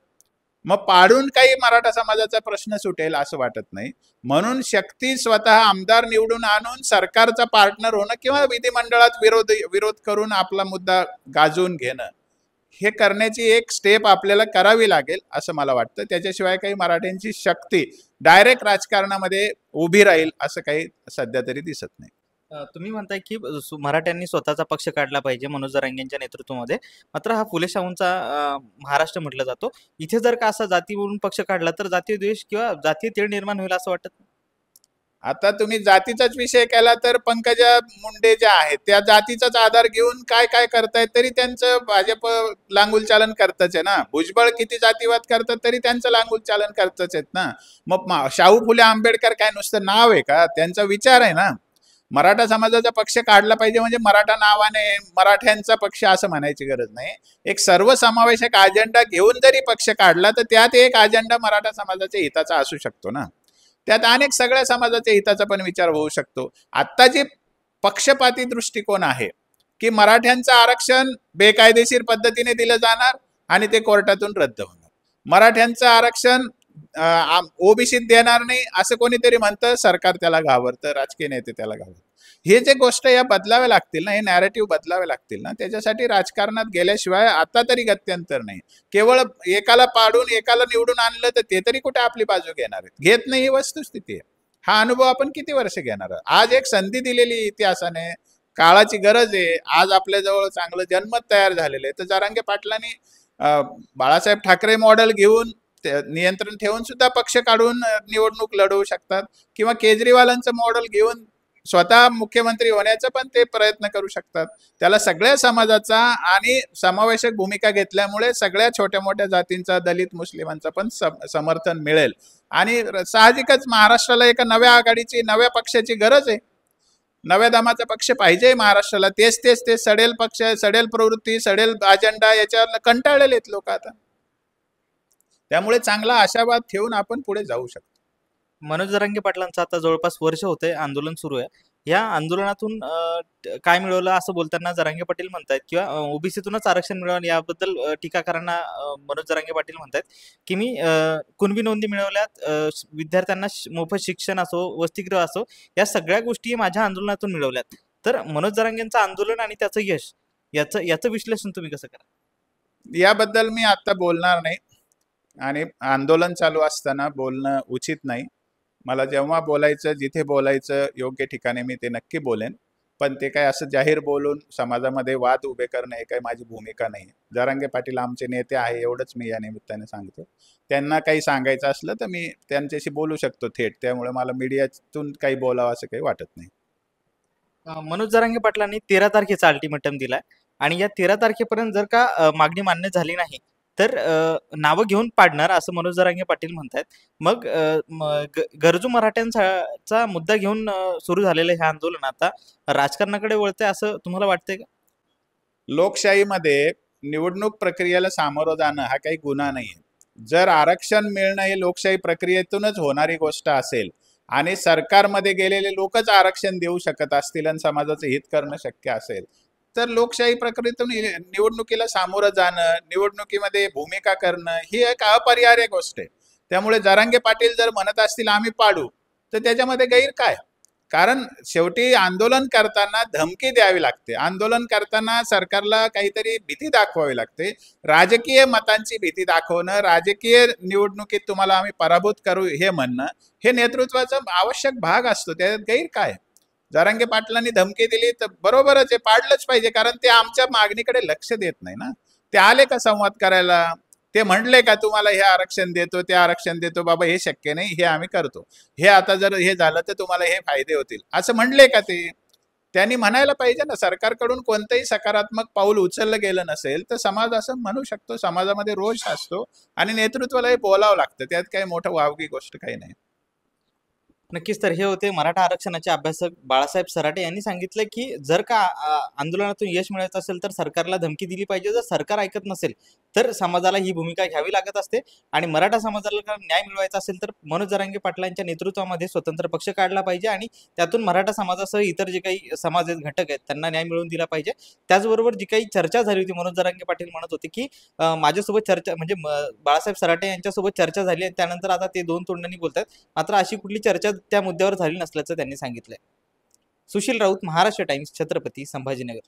मग पाडून काही मराठा समाजाचा प्रश्न सुटेल असं वाटत नाही. म्हणून शक्ती स्वतः आमदार निवडून आणून सरकारचा पार्टनर होणं किंवा विधिमंडळात विरोध करून आपला मुद्दा गाजवून घेणं, हे करण्याची एक स्टेप आपल्याला करावी लागेल असं मला वाटतं. त्याच्याशिवाय काही मराठ्यांची शक्ती डायरेक्ट राजकारणामध्ये उभी राहील असं काही सध्या तरी दिसत नाही. तुम्ही म्हणताय की मराठ्यांनी स्वतःचा पक्ष काढला पाहिजे मनोज जरांगेंच्या नेतृत्वामध्ये. मात्र हा फुले शाहूंचा महाराष्ट्र म्हटलं जातो. इथे जर का असा जातीवरून पक्ष काढला तर जातीय द्वेष किंवा जातीय तेढ निर्माण होईल असं वाटत नाही? आता तुम्ही जातीचाच विषय केला तर पंकजा मुंडे ज्या आहेत त्या जातीचाच आधार घेऊन काय काय करतायत, तरी त्यांचं भाजप लांगुल चालन करतच आहे ना. भुजबळ किती जातीवाद करतात तरी त्यांचं लांगुल चालन करतच आहेत ना. मग शाहू फुले आंबेडकर काय नुसतं नाव आहे का? त्यांचा विचार आहे ना. मराठा समाजाचा पक्ष काढला पाहिजे म्हणजे मराठा नावाने मराठ्यांचा पक्ष असं म्हणायची गरज नाही. एक सर्वसमावेशक अजेंडा घेऊन जरी पक्ष काढला तर त्यात एक अजेंडा मराठा समाजाच्या हिताचा असू शकतो ना. त्यात अनेक सगळ्या समाजाच्या हिताचा पण विचार होऊ शकतो. आता जे पक्षपाती दृष्टिकोन आहे की मराठ्यांचं आरक्षण बेकायदेशीर पद्धतीने दिलं जाणार आणि ते कोर्टातून रद्द होणार, मराठ्यांचं आरक्षण ओबीसीत देणार नाही असं कोणीतरी म्हणतं, सरकार त्याला घाबरतं, राजकीय नेते त्याला घाबरतात. हे जे गोष्ट या बदलाव्या लागतील ना, हे नॅरेटिव्ह बदलावे लागतील ना, त्याच्यासाठी राजकारणात गेल्याशिवाय आता तरी गत्यंतर नाही. केवळ एकाला पाडून एकाला निवडून आणलं तर ते तरी कुठे आपली बाजू घेणार आहेत? घेत नाही, ही वस्तुस्थिती आहे. हा अनुभव आपण किती वर्ष घेणार? आज एक संधी दिलेली इतिहासाने, काळाची गरज आहे. आज आपल्याजवळ चांगलं जनमत तयार झालेलं आहे. तर जरांगे पाटलांनी बाळासाहेब ठाकरे मॉडेल घेऊन नियंत्रण ठेवून सुद्धा पक्ष काढून निवडणूक लढवू शकतात, किंवा केजरीवालांचं मॉडेल घेऊन स्वतः मुख्यमंत्री होण्याचा पण ते प्रयत्न करू शकतात. त्याला सगळ्या समाजाचा आणि समावेशक भूमिका घेतल्यामुळे सगळ्या छोट्या मोठ्या जातींचा, दलित मुस्लिमांचा पण समर्थन मिळेल. आणि साहजिकच महाराष्ट्राला एका नव्या आघाडीची, नव्या पक्षाची गरज आहे. नव्या दमाचा पक्ष पाहिजे महाराष्ट्राला. तेच तेच ते सडेल पक्ष, सडेल प्रवृत्ती, सडेल अजेंडा याच्यावर कंटाळलेले आहेत लोक आता. त्यामुळे चांगला आशावाद ठेवून आपण पुढे जाऊ शकतो. मनोज जरांगे पाटलांचं आता जवळपास वर्ष होते आंदोलन सुरू आहे. या आंदोलनातून काय मिळवलं असं बोलताना जरांगे पाटील म्हणतायत, किंवा ओबीसीतूनच आरक्षण मिळवलं याबद्दल टीकाकारांना मनोज जरांगे पाटील म्हणतायत की मी कुणबी नोंदी मिळवल्यात, विद्यार्थ्यांना मोफत शिक्षण असो, वसतिगृह असो, या सगळ्या गोष्टी माझ्या आंदोलनातून मिळवल्यात. तर मनोज जरांगेंचं आंदोलन आणि त्याचं यश याचं विश्लेषण तुम्ही कसं करा? याबद्दल मी आता बोलणार नाही, आणि आंदोलन चालू असताना बोलणं उचित नाही. मला जेव्हा बोलायचं, जिथे बोलायचं योग्य ठिकाणी मी ते नक्की बोलेन. पण ते काय असं जाहीर बोलून समाजामध्ये वाद उभे करणं हे काही माझी भूमिका नाही. जरांगे पाटील आमचे नेते आहे, एवढंच मी या निमित्ताने सांगतो. त्यांना काही सांगायचं असलं तर मी त्यांच्याशी बोलू शकतो थेट. त्यामुळे मला मीडियातून काही बोलावं असं काही वाटत नाही. मनोज जरांगे पाटलांनी 13 तारखेचा अल्टिमेटम दिलाय, आणि या 13 तारखेपर्यंत जर का मागणी मान्य झाली नाही तर नावं घेऊन पाडणार असं मनोज जरांगे पाटील म्हणतायत. मग गरजू मराठ्यांचा मुद्दा घेऊन सुरू झालेलं हे आंदोलन आता राजकारणाकडे वळतंय असं तुम्हाला वाटतंय का? लोकशाहीमध्ये निवडणूक प्रक्रियेला सामोरं जाणं हा काही गुन्हा नाही. जर आरक्षण मिळणं हे लोकशाही प्रक्रियेतूनच होणारी गोष्ट असेल आणि सरकारमध्ये गेलेले लोकच आरक्षण देऊ शकत असतील आणि समाजाचं हित करणं शक्य असेल, तर लोकशाही प्रक्रियेतून निवडणुकीला सामोरं जाणं, निवडणुकीमध्ये भूमिका करणं ही एक अपरिहार्य गोष्ट आहे. त्यामुळे जरांगे पाटील जर म्हणत असतील आम्ही पाडू, तर त्याच्यामध्ये गैर काय? कारण शेवटी आंदोलन करताना धमकी द्यावी लागते, आंदोलन करताना सरकारला काहीतरी भीती दाखवावी लागते. राजकीय मतांची भीती दाखवणं, राजकीय निवडणुकीत तुम्हाला आम्ही पराभूत करू हे म्हणणं, हे नेतृत्वाचा आवश्यक भाग असतो. त्यात गैर काय? जरांगे पाटलांनी धमकी दिली तर बरोबरच आहे, पाडलंच पाहिजे. कारण ते आमच्या मागणीकडे लक्ष देत नाही ना. ते आले का संवाद करायला? ते म्हणले का तुम्हाला हे आरक्षण देतो, ते आरक्षण देतो, बाबा हे शक्य नाही, हे आम्ही करतो, हे आता जर हे झालं तर तुम्हाला हे फायदे होतील, असं म्हणले का? ते त्यांनी म्हणायला पाहिजे ना. सरकारकडून कोणतंही सकारात्मक पाऊल उचललं गेलं नसेल तर समाज असं म्हणू शकतो. समाजामध्ये रोष असतो आणि नेतृत्वाला हे बोलावं लागतं. त्यात काही मोठं वावगी गोष्ट काही नाही. नक्कीच. तर हे होते मराठा आरक्षणाचे अभ्यासक बाळासाहेब सराटे यांनी सांगितलं की जर का आंदोलनातून यश मिळत असेल तर सरकारला धमकी दिली पाहिजे. जर सरकार ऐकत नसेल तर समाजाला ही भूमिका घ्यावी लागत असते, आणि मराठा समाजाला न्याय मिळवायचा असेल तर मनोज जरांगे पाटलांच्या नेतृत्वामध्ये स्वतंत्र पक्ष काढला पाहिजे, आणि त्यातून मराठा समाजासह इतर जे काही समाज घटक आहेत त्यांना न्याय मिळवून दिला पाहिजे. त्याचबरोबर जी काही चर्चा झाली होती, मनोज जरांगे पाटील म्हणत होते की माझ्यासोबत चर्चा म्हणजे बाळासाहेब सराटे यांच्यासोबत चर्चा झाली आणि त्यानंतर आता ते दोन तोंडांनी बोलतात. मात्र अशी कुठली चर्चा त्या मुद्द्यावर झाली नसल्याचं त्यांनी सांगितलंय. सुशील राऊत, महाराष्ट्र टाइम्स, छत्रपती संभाजीनगर.